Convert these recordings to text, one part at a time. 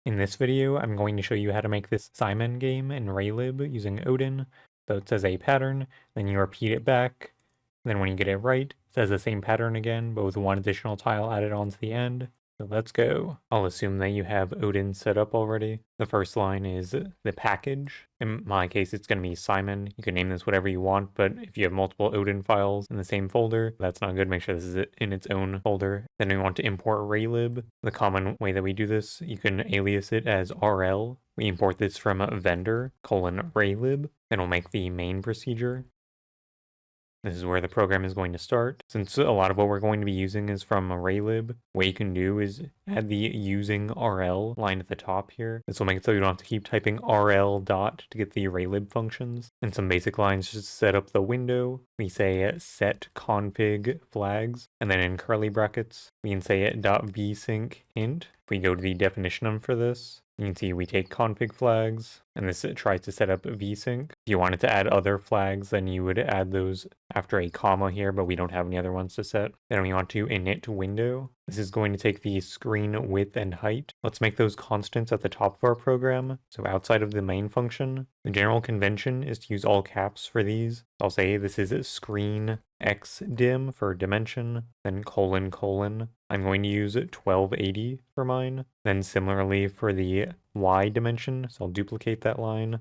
In this video, I'm going to show you how to make this Simon game in Raylib using Odin. So it says a pattern, then you repeat it back, then when you get it right, it says the same pattern again, but with one additional tile added on to the end. So let's go. I'll assume that you have Odin set up already. The first line is the package. In my case, it's going to be Simon. You can name this whatever you want, but if you have multiple Odin files in the same folder, that's not good. Make sure this is in its own folder. Then we want to import Raylib. The common way that we do this, you can alias it as RL. We import this from vendor :Raylib, and we'll make the main procedure. This is where the program is going to start. Since a lot of what we're going to be using is from Raylib, what you can do is add the using RL line at the top here. This will make it so you don't have to keep typing RL dot to get the Raylib functions. And some basic lines just set up the window. We say set config flags, and then in curly brackets, we can say .vsync int. If we go to the definition for this, you can see we take config flags, and this tries to set up vsync. If you wanted to add other flags, then you would add those after a comma here, but we don't have any other ones to set. Then we want to init window. This is going to take the screen width and height. Let's make those constants at the top of our program. So outside of the main function, the general convention is to use all caps for these. I'll say this is screen xdim for dimension, then : I'm going to use 1280 for mine. Then similarly for the y dimension, so I'll duplicate that line.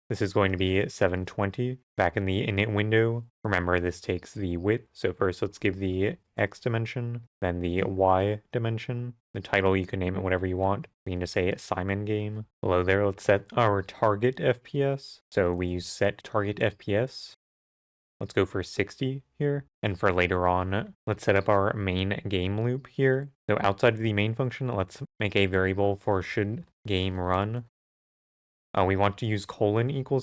This is going to be 720. Back in the init window, remember this takes the width. So first let's give the x dimension, then the y dimension. The title, you can name it whatever you want. We can just say Simon game. Below there, let's set our target FPS. So we use set target FPS. Let's go for 60 here. And for later on, let's set up our main game loop here. So outside of the main function, let's make a variable for should game run. We want to use :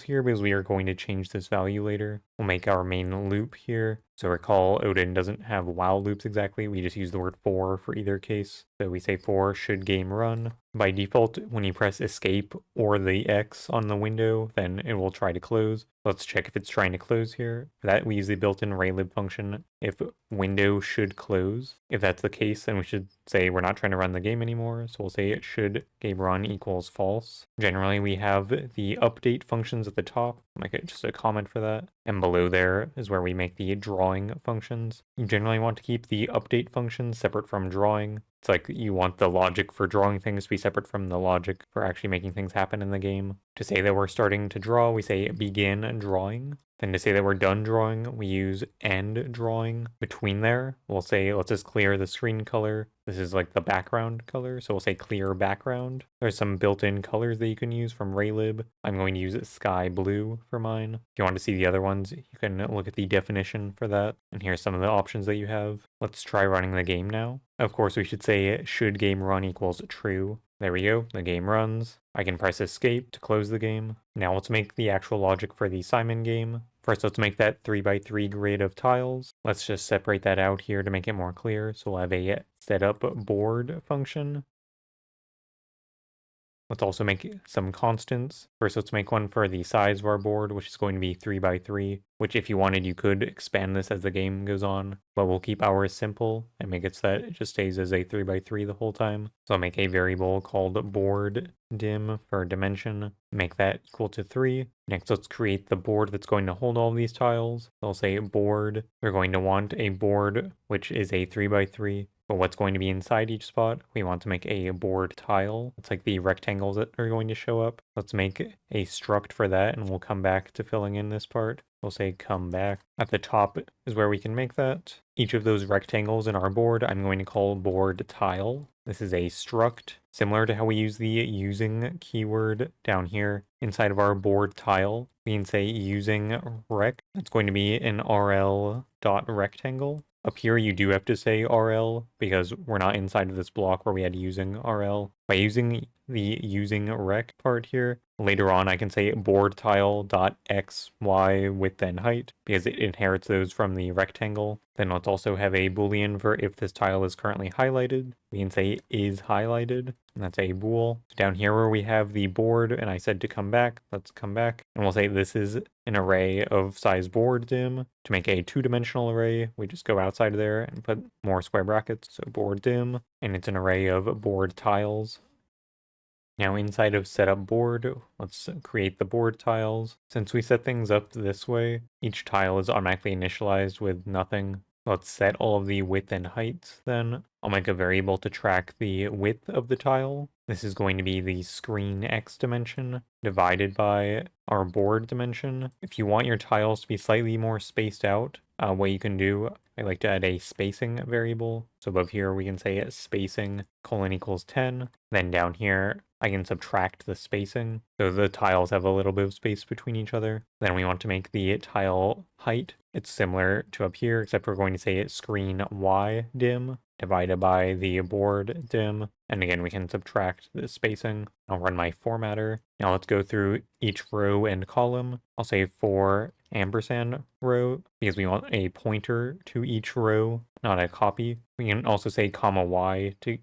here because we are going to change this value later. We'll make our main loop here. So recall, Odin doesn't have while loops exactly. We just use the word for either case. So we say for should game run. By default, when you press escape or the X on the window, then it will try to close. Let's check if it's trying to close here. For that, we use the built-in Raylib function if window should close. If that's the case, then we should say we're not trying to run the game anymore. So we'll say it should game run equals false. Generally, we have the update functions at the top. I'll make it just a comment for that. And below there is where we make the drawing functions. You generally want to keep the update functions separate from drawing. It's like you want the logic for drawing things to be separate from the logic for actually making things happen in the game. To say that we're starting to draw, we say begin drawing. Then to say that we're done drawing, we use end drawing. Between there, we'll say let's just clear the screen color. This is like the background color, so we'll say clear background. There's some built-in colors that you can use from Raylib. I'm going to use sky blue for mine. If you want to see the other ones, you can look at the definition for that. And here's some of the options that you have. Let's try running the game now. Of course, we should say should game run equals true. There we go, the game runs. I can press escape to close the game. Now let's make the actual logic for the Simon game. First, let's make that 3x3 grid of tiles. Let's just separate that out here to make it more clear. So we'll have a setup board function. Let's also make some constants. First, let's make one for the size of our board, which is going to be 3x3, which if you wanted, you could expand this as the game goes on, but we'll keep ours simple and make it so that it just stays as a 3x3 the whole time. So I'll make a variable called board dim for dimension, make that equal to 3. Next, let's create the board that's going to hold all these tiles. So I'll say board. We're going to want a board, which is a 3x3. But what's going to be inside each spot? We want to make a board tile. It's like the rectangles that are going to show up. Let's make a struct for that, and we'll come back to filling in this part. We'll say come back. At the top is where we can make that. Each of those rectangles in our board, I'm going to call board tile. This is a struct, similar to how we use the using keyword down here inside of our board tile. We can say using rect. That's going to be an rl.rectangle. Up here, you do have to say RL because we're not inside of this block where we had using RL. By using the using rec part here, later on I can say board tile dot x, y, width, and height because it inherits those from the rectangle. Then let's also have a boolean for if this tile is currently highlighted. We can say is highlighted, and that's a bool. So down here where we have the board and I said to come back, let's come back. And we'll say this is an array of size board dim. To make a two-dimensional array, we just go outside of there and put more square brackets, so board dim. And it's an array of board tiles. Now inside of setup board, let's create the board tiles. Since we set things up this way, each tile is automatically initialized with nothing. Let's set all of the width and heights then. I'll make a variable to track the width of the tile. This is going to be the screen X dimension divided by our board dimension. If you want your tiles to be slightly more spaced out, what you can do, I like to add a spacing variable. So above here we can say spacing : equals 10. Then down here I can subtract the spacing, so the tiles have a little bit of space between each other. Then we want to make the tile height. It's similar to up here, except we're going to say screen Y dim divided by the board dim. And again, we can subtract the spacing. I'll run my formatter. Now let's go through each row and column. I'll say for ampersand row because we want a pointer to each row, not a copy. We can also say comma y to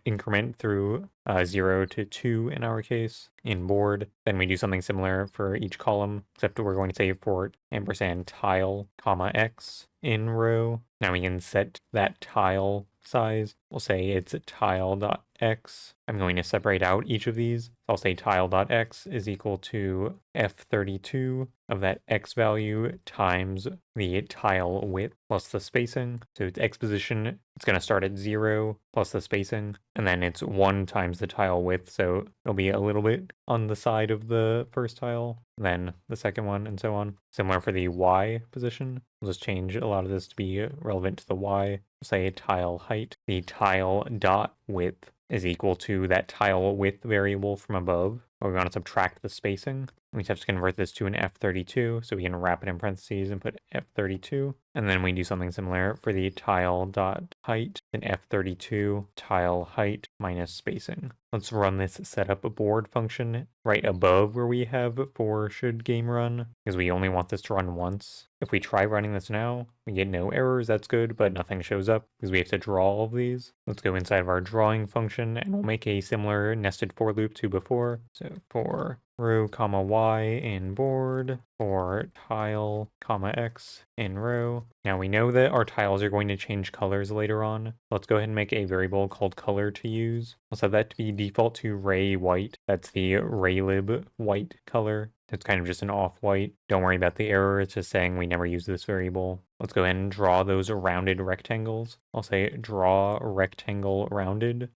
increment through 0 to 2 in our case in board. Then we do something similar for each column, except we're going to say for ampersand tile comma x in row. Now we can set that tile size. We'll say it's tile.x. I'm going to separate out each of these. So I'll say tile.x is equal to f32 of that x value times the tile width plus the spacing. So its x position, it's going to start at 0 plus the spacing, and then it's 1 times the tile width, so it'll be a little bit on the side of the first tile, then the second one, and so on. Similar for the y position. We'll just change a lot of this to be relevant to the y. Say tile height. The tile dot width is equal to that tile width variable from above, where we want to subtract the spacing. We have to convert this to an f32, so we can wrap it in parentheses and put f32. And then we do something similar for the tile dot height, an f32 tile height minus spacing. Let's run this setup board function right above where we have for should game run, because we only want this to run once. If we try running this now, we get no errors, that's good, but nothing shows up because we have to draw all of these. Let's go inside of our drawing function and we'll make a similar nested for loop to before. So for row comma y in board, for tile comma x in row. Now we know that our tiles are going to change colors later on. Let's go ahead and make a variable called color to use. We'll set that to be default to ray white. That's the Raylib white color. It's kind of just an off-white. Don't worry about the error, it's just saying we never use this variable. Let's go ahead and draw those rounded rectangles. I'll say draw rectangle rounded.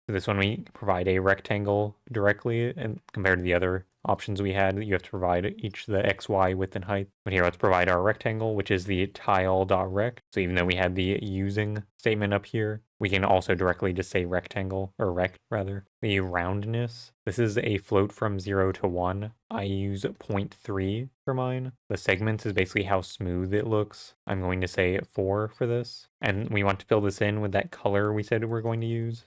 For this one, we provide a rectangle directly, and compared to the other options we had, you have to provide each the x, y, width, and height. But here, let's provide our rectangle, which is the tile.rect. So even though we had the using statement up here, we can also directly just say rectangle, or rect rather. The roundness, this is a float from 0 to 1. I use 0.3 for mine. The segments is basically how smooth it looks. I'm going to say 4 for this. And we want to fill this in with that color we said we're going to use.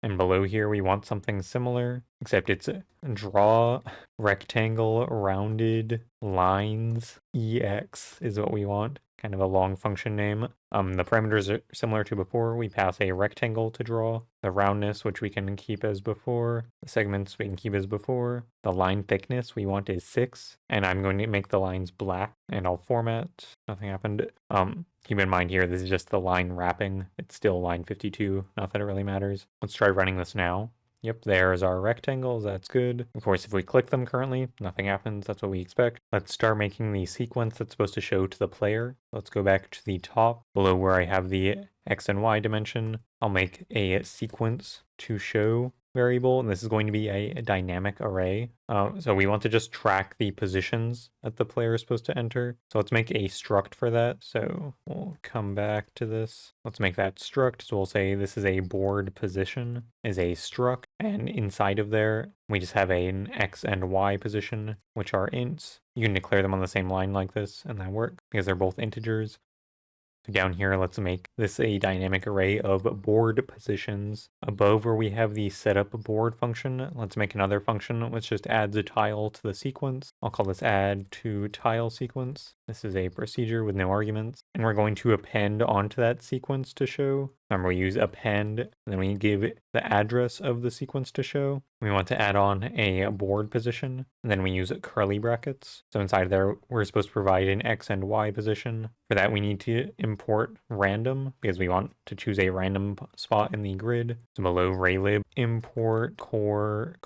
And below here, we want something similar, except it's draw rectangle rounded lines EX is what we want. Kind of a long function name. The parameters are similar to before. We pass a rectangle to draw. The roundness, which we can keep as before. The segments we can keep as before. The line thickness we want is 6. And I'm going to make the lines black. And I'll format. Nothing happened. Keep in mind here, this is just the line wrapping. It's still line 52. Not that it really matters. Let's try running this now. Yep, there's our rectangles, that's good. Of course, if we click them currently, nothing happens, that's what we expect. Let's start making the sequence that's supposed to show to the player. Let's go back to the top, below where I have the x and y dimension. I'll make a sequence to show variable, and this is going to be a dynamic array. So we want to just track the positions that the player is supposed to enter. So let's make a struct for that. So we'll come back to this. Let's make that struct. So we'll say this is a board position is a struct, and inside of there, we just have an x and y position, which are ints. You can declare them on the same line like this, and that works because they're both integers. Down here, let's make this a dynamic array of board positions. Above where we have the setup board function, let's make another function which just adds a tile to the sequence. I'll call this add to tile sequence. This is a procedure with no arguments. And we're going to append onto that sequence to show. Remember, we use append, and then we give it the address of the sequence to show. We want to add on a board position, and then we use curly brackets. So inside there, we're supposed to provide an X and Y position. For that, we need to import random because we want to choose a random spot in the grid. So below Raylib, import core :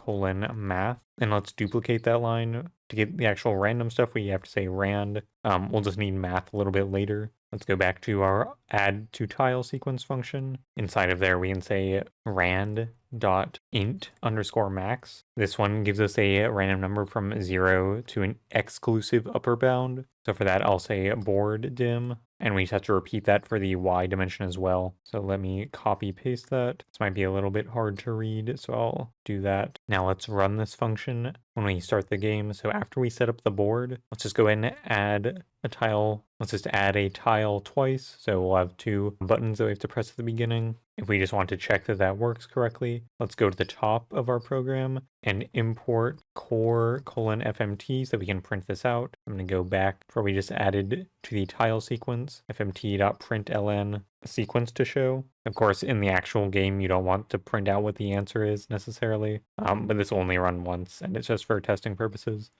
math. And let's duplicate that line. To get the actual random stuff, we have to say rand. We'll just need math a little bit later. Let's go back to our add to tile sequence function. Inside of there, we can say rand dot int underscore max. This one gives us a random number from 0 to an exclusive upper bound. So for that, I'll say board dim, and we just have to repeat that for the y dimension as well. So let me copy paste that. This might be a little bit hard to read, so I'll do that. Now let's run this function when we start the game. So after we set up the board, let's just go ahead and add a tile. Let's just add a tile twice. So we'll have 2 buttons that we have to press at the beginning. If we just want to check that that works correctly, let's go to the top of our program and import core : fmt so we can print this out. I'm going to go back where we just added to the tile sequence, fmt.println sequence to show. Of course, in the actual game, you don't want to print out what the answer is necessarily, but this will only run once, and it's just for testing purposes.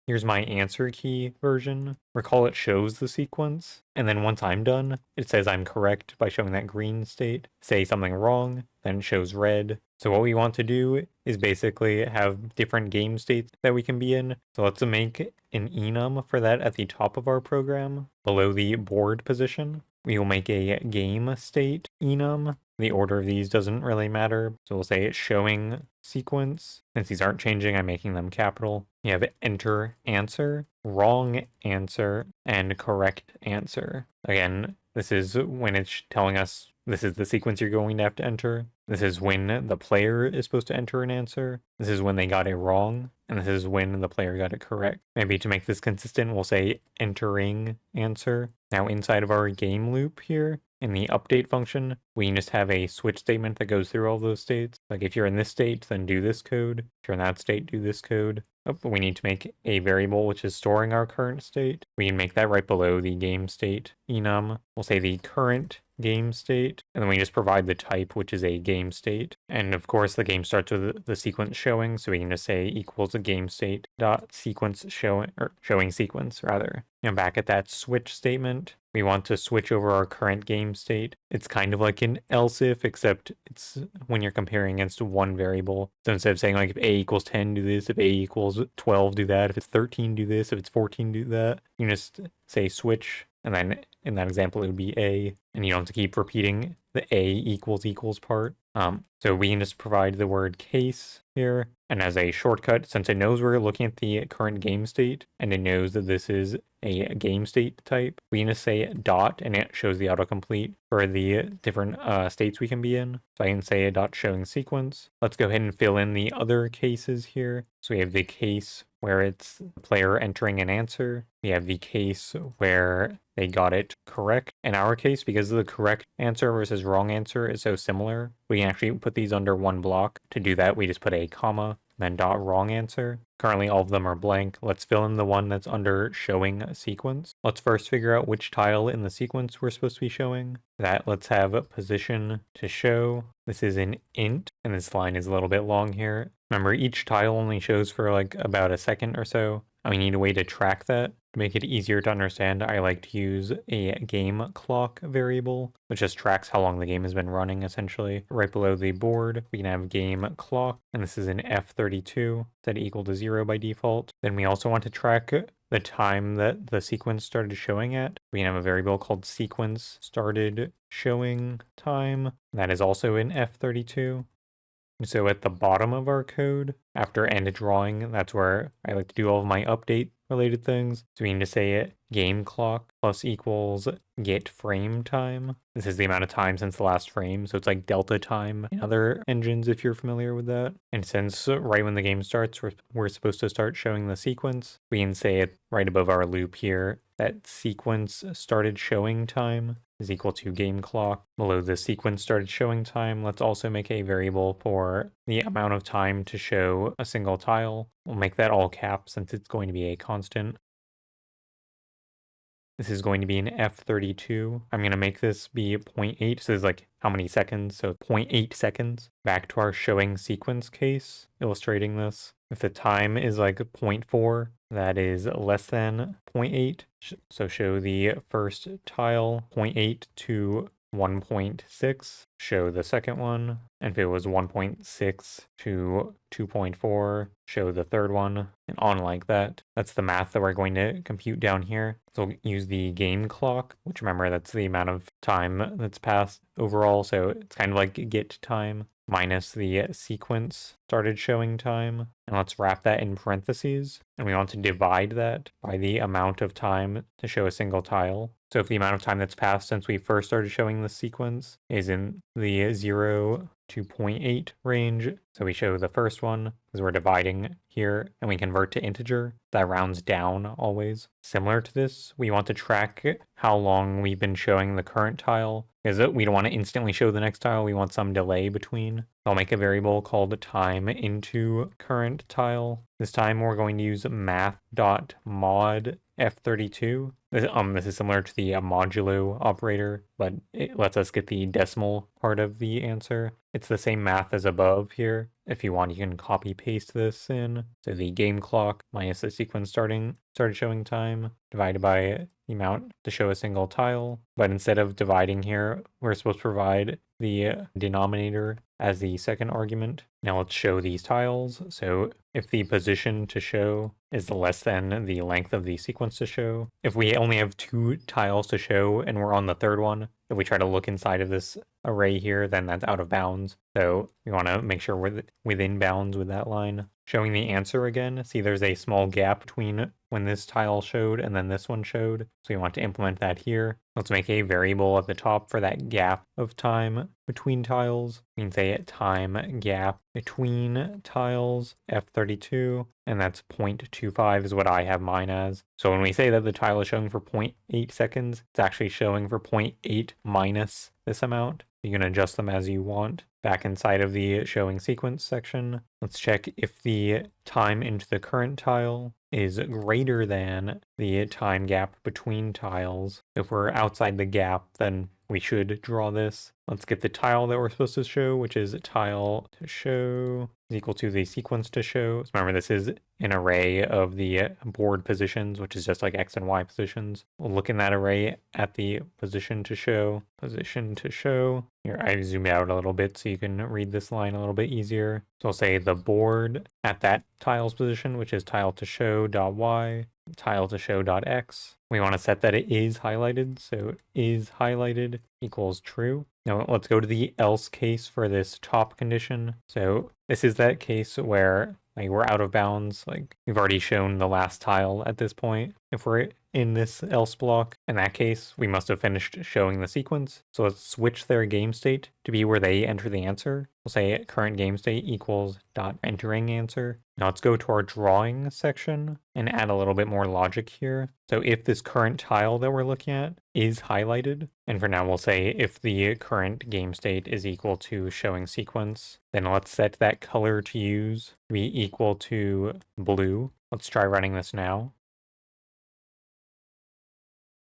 Here's my answer key version. Recall it shows the sequence, and then once I'm done, it says I'm correct by showing that green state. Say something wrong, then it shows red. So what we want to do is basically have different game states that we can be in. So let's make an enum for that at the top of our program, below the board position. We will make a game state enum. The order of these doesn't really matter. So we'll say it's showing sequence. Since these aren't changing, I'm making them capital. You have enter answer, wrong answer, and correct answer. Again, this is when it's telling us this is the sequence you're going to have to enter. This is when the player is supposed to enter an answer. This is when they got it wrong. And this is when the player got it correct. Maybe to make this consistent, we'll say entering answer. Now inside of our game loop here, in the update function, we can just have a switch statement that goes through all those states. Like if you're in this state, then do this code. If you're in that state, do this code. Oh, but we need to make a variable which is storing our current state. We can make that right below the game state enum. We'll say the current game state, and then we just provide the type, which is a game state. And of course, the game starts with the sequence showing, so we can just say equals a game state dot sequence showing, or showing sequence rather. And back at that switch statement, we want to switch over our current game state. It's kind of like an else if, except it's when you're comparing against one variable. So instead of saying like if a equals 10, do this, if a equals 12, do that, if it's 13, do this, if it's 14, do that. You just say switch, and then in that example, it would be a, and you don't have to keep repeating the a equals part. So we can just provide the word case here, and as a shortcut, since it knows we're looking at the current game state, and it knows that this is a game state type, we can just say dot, and it shows the autocomplete for the different states we can be in. So I can say a dot showing sequence. Let's go ahead and fill in the other cases here. So we have the case where it's the player entering an answer. We have the case where they got it correct. In our case, because the correct answer versus wrong answer is so similar, we can actually put these under one block. To do that, we just put a comma, then dot wrong answer. Currently, all of them are blank. Let's fill in the one that's under showing sequence. Let's first figure out which tile in the sequence we're supposed to be showing. That let's have a position to show. This is an int, and this line is a little bit long here. Remember, each tile only shows for like about a second or so. And we need a way to track that. To make it easier to understand, I like to use a game clock variable, which just tracks how long the game has been running, essentially. Right below the board, we can have game clock, and this is an F32, set equal to 0 by default. Then we also want to track the time that the sequence started showing at. We can have a variable called sequence started showing time. That is also in F32. So at the bottom of our code, after end drawing, that's where I like to do all of my update related things. So we need to say it game clock plus equals get frame time. This is the amount of time since the last frame. So it's like delta time in other engines if you're familiar with that. And since right when the game starts, we're supposed to start showing the sequence, we can say it right above our loop here that sequence started showing time is equal to game clock. Below the sequence started showing time, let's also make a variable for the amount of time to show a single tile. We'll make that all caps since it's going to be a constant. This is going to be an F32. I'm going to make this be 0.8. So this is like how many seconds? So 0.8 seconds. Back to our showing sequence case, illustrating this. If the time is like 0.4, that is less than 0.8. So show the first tile 0.8 to 1.6, show the second one, and if it was 1.6 to 2.4, show the third one, and on like that. That's the math that we're going to compute down here. So we'll use the game clock, which remember that's the amount of time that's passed overall, so it's kind of like get time minus the sequence started showing time. And let's wrap that in parentheses. And we want to divide that by the amount of time to show a single tile. So if the amount of time that's passed since we first started showing the sequence is in the 0 to 0.8 range, so we show the first one because we're dividing here and we convert to integer. That rounds down always. Similar to this, we want to track how long we've been showing the current tile, because we don't want to instantly show the next tile. We want some delay between. I'll make a variable called time into current tile. This time we're going to use math.mod F32. This is similar to the modulo operator, but it lets us get the decimal part of the answer. It's the same math as above here. If you want, you can copy paste this in. So the game clock minus the sequence started showing time divided by the amount to show a single tile. But instead of dividing here, we're supposed to provide the denominator as the second argument. Now let's show these tiles. So if the position to show is less than the length of the sequence to show, if we only have 2 tiles to show and we're on the third one, if we try to look inside of this array here, then that's out of bounds. So we want to make sure we're within bounds with that line. Showing the answer again, see there's a small gap between when this tile showed and then this one showed. So we want to implement that here. Let's make a variable at the top for that gap of time between tiles. We can say time gap between tiles F32, and that's 0.25 is what I have mine as. So when we say that the tile is showing for 0.8 seconds, it's actually showing for 0.8 minus this amount. You can adjust them as you want. Back inside of the showing sequence section, let's check if the time into the current tile is greater than the time gap between tiles. If we're outside the gap, then we should draw this. Let's get the tile that we're supposed to show, which is tile to show is equal to the sequence to show. So remember, this is an array of the board positions, which is just like X and Y positions. We'll look in that array at the position to show. Position to show. Here, I zoomed out a little bit so you can read this line a little bit easier. So I'll say the board at that tile's position, which is tile to show dot Y, tile to show dot X. We want to set that it is highlighted, so is highlighted equals true. Now let's go to the else case for this top condition. So this is that case where we're out of bounds, like we've already shown the last tile at this point. If we're in this else block, in that case, we must have finished showing the sequence. So let's switch their game state to be where they enter the answer. We'll say current game state equals dot entering answer. Now let's go to our drawing section and add a little bit more logic here. So if this current tile that we're looking at is highlighted, and for now we'll say if the current game state is equal to showing sequence, then let's set that color to use to be equal to blue. Let's try running this now.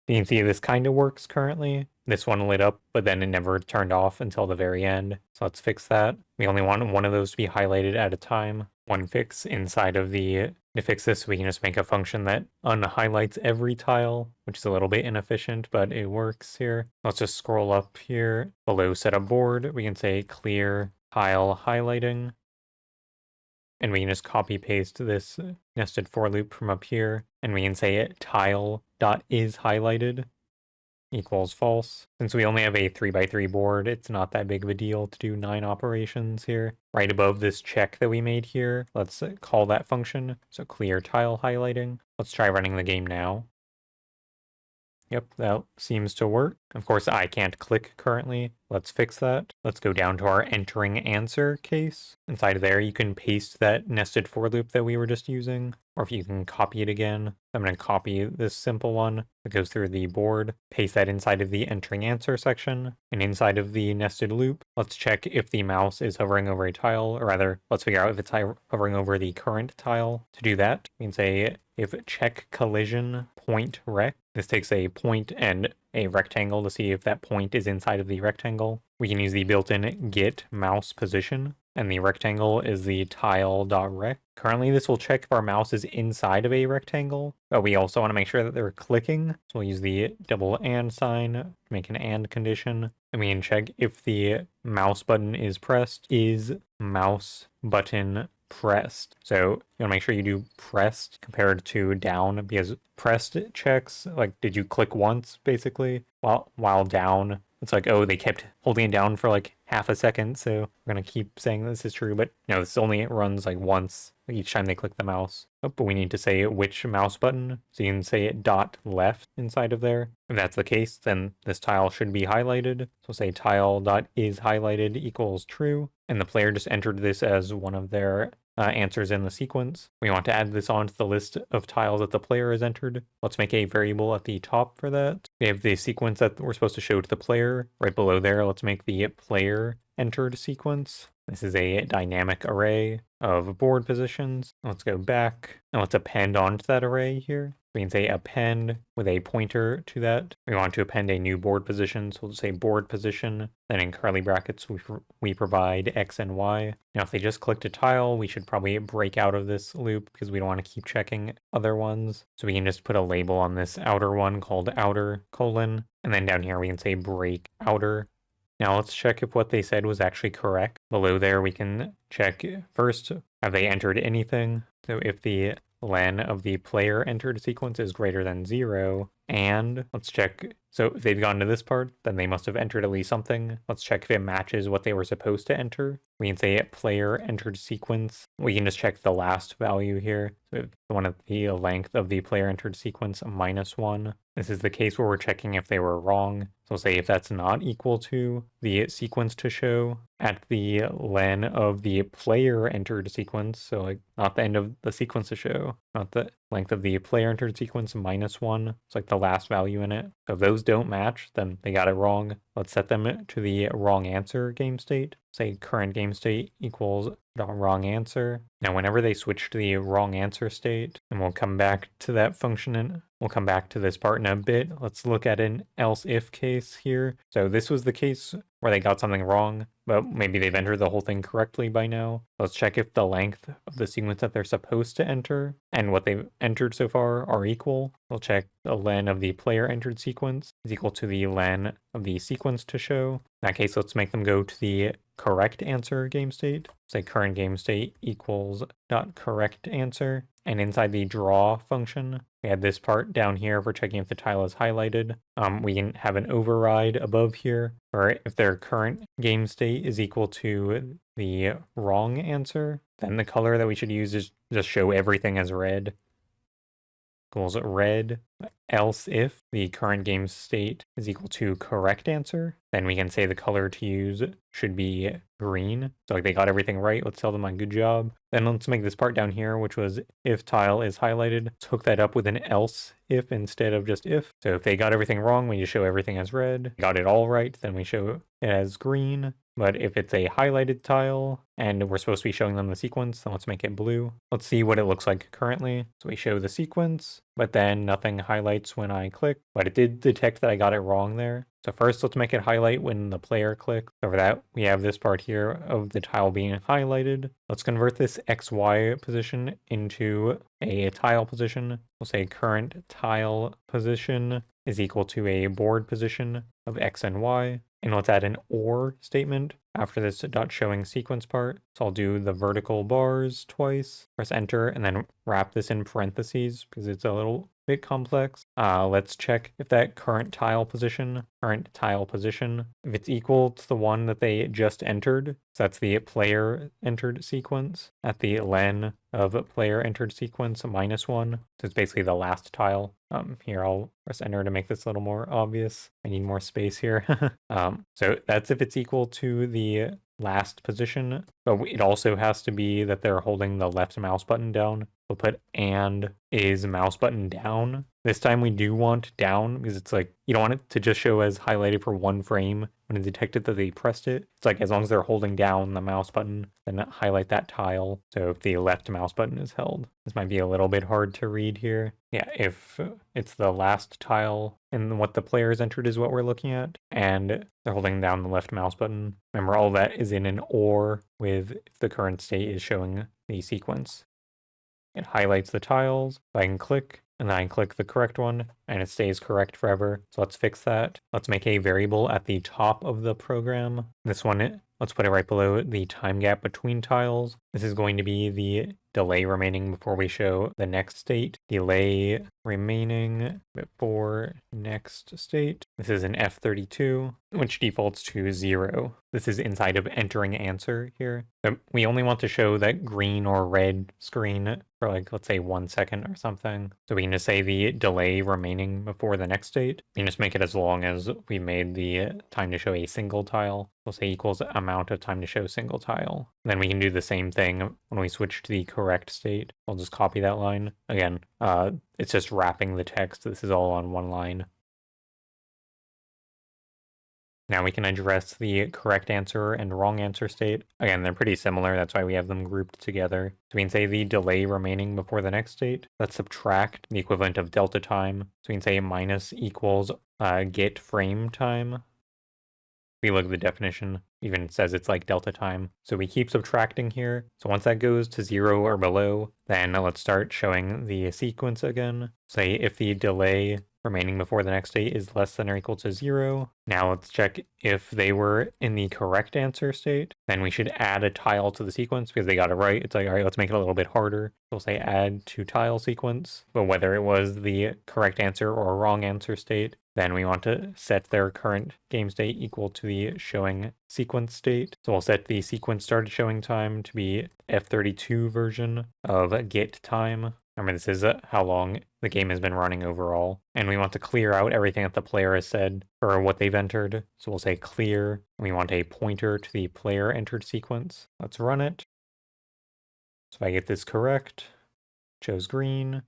You can see this kind of works currently. This one lit up, but then it never turned off until the very end. So let's fix that. We only want one of those to be highlighted at a time. One fix inside of the... To fix this, we can just make a function that unhighlights every tile, which is a little bit inefficient, but it works here. Let's just scroll up here. Below setup board, we can say clear tile highlighting. And we can just copy paste this nested for loop from up here. And we can say it tile.isHighlighted equals false. Since we only have a 3x3 board, it's not that big of a deal to do 9 operations here. Right above this check that we made here, let's call that function. So clear tile highlighting. Let's try running the game now. Yep, that seems to work. Of course, I can't click currently. Let's fix that. Let's go down to our entering answer case. Inside of there, you can paste that nested for loop that we were just using, or if you can copy it again. I'm going to copy this simple one that goes through the board, paste that inside of the entering answer section, and inside of the nested loop, let's check if the mouse is hovering over a tile, or rather, let's figure out if it's hovering over the current tile. To do that, we can say if check collision point rect. This takes a point and a rectangle to see if that point is inside of the rectangle. We can use the built-in get mouse position, and the rectangle is the tile.rect. Currently, this will check if our mouse is inside of a rectangle, but we also want to make sure that they're clicking. So we'll use the double and sign to make an and condition, and we can check if the mouse button is pressed. Is mouse button pressed? So you want to make sure you do pressed compared to down, because pressed checks like, did you click once basically, while down it's like, oh, they kept holding it down for like half a second, so we're gonna keep saying this is true, but no, this only runs like once each time they click the mouse. Oh, but we need to say which mouse button, so you can say dot left inside of there. If that's the case, then this tile should be highlighted. So say tile dot is highlighted equals true, and the player just entered this as one of their answers in the sequence. We want to add this onto the list of tiles that the player has entered. Let's make a variable at the top for that. We have the sequence that we're supposed to show to the player right below there. Let's make the player entered sequence. This is a dynamic array of board positions. Let's go back and let's append onto that array here. We can say append with a pointer to that. We want to append a new board position, so we'll say board position. Then in curly brackets, we provide x and y. Now, if they just clicked a tile, we should probably break out of this loop because we don't want to keep checking other ones. So we can just put a label on this outer one called outer colon. And then down here, we can say break outer. Now let's check if what they said was actually correct. Below there, we can check first, have they entered anything? So if the len of the player entered sequence is greater than 0, and let's check, so if they've gone to this part, then they must have entered at least something. Let's check if it matches what they were supposed to enter. We can say player entered sequence. We can just check the last value here. So if one of the length of the player entered sequence -1. This is the case where we're checking if they were wrong. So say if that's not equal to the sequence to show at the len of the player entered sequence, so like not the end of the sequence to show, not the length of the player entered sequence -1. It's like the last value in it. So if those don't match, then they got it wrong. Let's set them to the wrong answer game state. Say current game state equals wrong answer. Now, whenever they switch to the wrong answer state, and we'll come back to that function and we'll come back to this part in a bit. Let's look at an else if case here. So this was the case where they got something wrong, but maybe they've entered the whole thing correctly by now. Let's check if the length of the sequence that they're supposed to enter and what they've entered so far are equal. We'll check the len of the player entered sequence is equal to the len of the sequence to show. In that case, let's make them go to the correct answer game state. Say current game state equals .correct answer. And inside the draw function, we had this part down here for checking if the tile is highlighted. We can have an override above here, or if their current game state is equal to the wrong answer, then the color that we should use is just show everything as red. Equals red. Else if the current game state is equal to correct answer, then we can say the color to use should be green. So like they got everything right. Let's tell them a good job. Then let's make this part down here, which was if tile is highlighted. Let's hook that up with an else if instead of just if. So if they got everything wrong, we just show everything as red. Got it all right, then we show it as green. But if it's a highlighted tile and we're supposed to be showing them the sequence, then let's make it blue. Let's see what it looks like currently. So we show the sequence, but then nothing highlights when I click, but it did detect that I got it wrong there. So first, let's make it highlight when the player clicks. So for that, we have this part here of the tile being highlighted. Let's convert this XY position into a tile position. We'll say current tile position is equal to a board position of X and Y. And let's add an OR statement after this dot showing sequence part. So I'll do the vertical bars twice, press enter, and then wrap this in parentheses because it's a little bit complex. Let's check if that current tile position, if it's equal to the one that they just entered. So that's the player entered sequence at the len of player entered sequence -1. So it's basically the last tile. Here I'll press enter to make this a little more obvious. I need more space here. So that's if it's equal to the last position, but it also has to be that they're holding the left mouse button down. We'll put and is mouse button down. This time we do want down because it's like you don't want it to just show as highlighted for one frame when it detected that they pressed it. It's like as long as they're holding down the mouse button, then highlight that tile. So if the left mouse button is held, this might be a little bit hard to read here. Yeah, if it's the last tile and what the player has entered is what we're looking at, and they're holding down the left mouse button. Remember, all that is in an OR with if the current state is showing the sequence. It highlights the tiles. I can click, and then I click the correct one, and it stays correct forever. So let's fix that. Let's make a variable at the top of the program. This one, let's put it right below the time gap between tiles. This is going to be the delay remaining before we show the next state. Delay remaining before next state. This is an F32, which defaults to 0. This is inside of entering answer here. So we only want to show that green or red screen for like, let's say 1 second or something. So we can just say the delay remaining before the next state. We can just make it as long as we made the time to show a single tile. We'll say equals amount of time to show single tile. And then we can do the same thing when we switch to the correct state. I'll just copy that line. Again, it's just wrapping the text. This is all on one line. Now we can address the correct answer and wrong answer state. Again, they're pretty similar. That's why we have them grouped together. So we can say the delay remaining before the next state. Let's subtract the equivalent of delta time. So we can say minus equals get frame time. We look at the definition, even says it's like delta time. So we keep subtracting here. So once that goes to 0 or below, then let's start showing the sequence again. Say if the delay remaining before the next state is less than or equal to 0. Now let's check if they were in the correct answer state. Then we should add a tile to the sequence because they got it right. It's like, all right, let's make it a little bit harder. We'll say add to tile sequence. But whether it was the correct answer or wrong answer state, then we want to set their current game state equal to the showing sequence state. So we'll set the sequence started showing time to be F32 version of get time. Remember, this is how long the game has been running overall. And we want to clear out everything that the player has said for what they've entered. So we'll say clear, and we want a pointer to the player entered sequence. Let's run it. So if I get this correct, it shows green.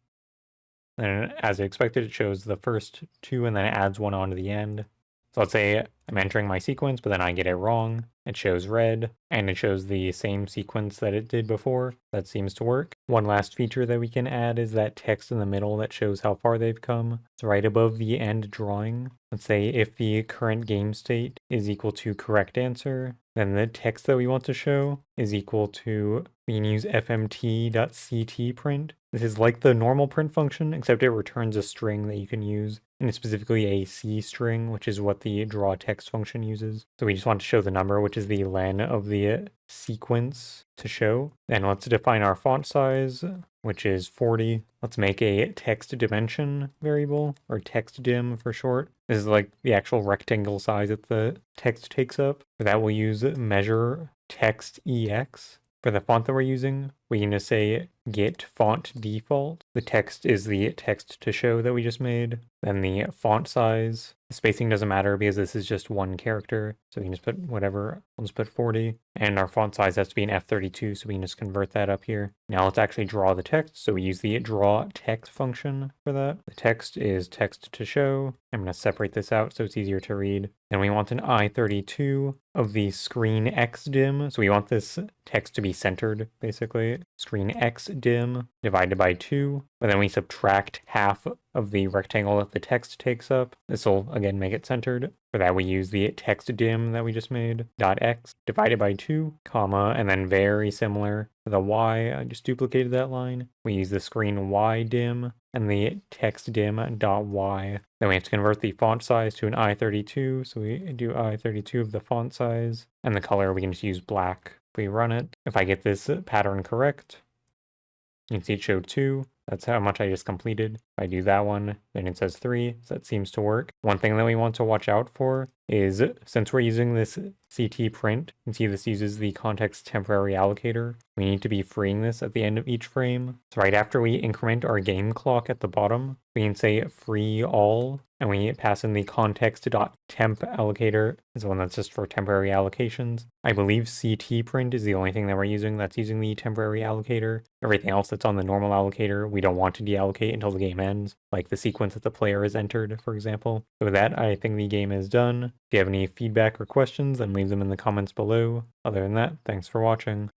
And as expected, it shows the first 2 and then it adds 1 on to the end. So let's say I'm entering my sequence, but then I get it wrong. It shows red, and it shows the same sequence that it did before. That seems to work. One last feature that we can add is that text in the middle that shows how far they've come. So right above the end drawing, let's say if the current game state is equal to correct answer, then the text that we want to show is equal to, we can use fmt.ctprint. This is like the normal print function, except it returns a string that you can use, and it's specifically a C string, which is what the draw text function uses. So we just want to show the number, which is the len of the sequence to show. And let's define our font size, which is 40. Let's make a text dimension variable, or text dim for short. This is like the actual rectangle size that the text takes up. For that, we'll use measure text ex. For the font that we're using, we can just say get font default. The text is the text to show that we just made. Then the font size. The spacing doesn't matter because this is just one character. So we can just put whatever. I'll just put 40. And our font size has to be an F32, so we can just convert that up here. Now let's actually draw the text. So we use the draw text function for that. The text is text to show. I'm going to separate this out so it's easier to read. And we want an I32 of the screen X dim. So we want this text to be centered, basically. Screen X dim divided by 2. But then we subtract half of the rectangle that the text takes up. This will, again, make it centered. For that, we use the text dim that we just made, dot x divided by 2, comma, and then very similar to the y, I just duplicated that line. We use the screen y dim and the text dim dot y. Then we have to convert the font size to an I32, so we do I32 of the font size, and the color we can just use black. If we run it, if I get this pattern correct, you can see it showed 2. That's how much I just completed. If I do that one, then it says 3, so that seems to work. One thing that we want to watch out for is, since we're using this CT print, you can see this uses the context temporary allocator. We need to be freeing this at the end of each frame. So right after we increment our game clock at the bottom, we can say free all, and we pass in the context.temp allocator is the one that's just for temporary allocations. I believe CT print is the only thing that we're using that's using the temporary allocator. Everything else that's on the normal allocator, we don't want to deallocate until the game ends, like the sequence that the player has entered, for example. So with that, I think the game is done. If you have any feedback or questions, then leave them in the comments below. Other than that, thanks for watching.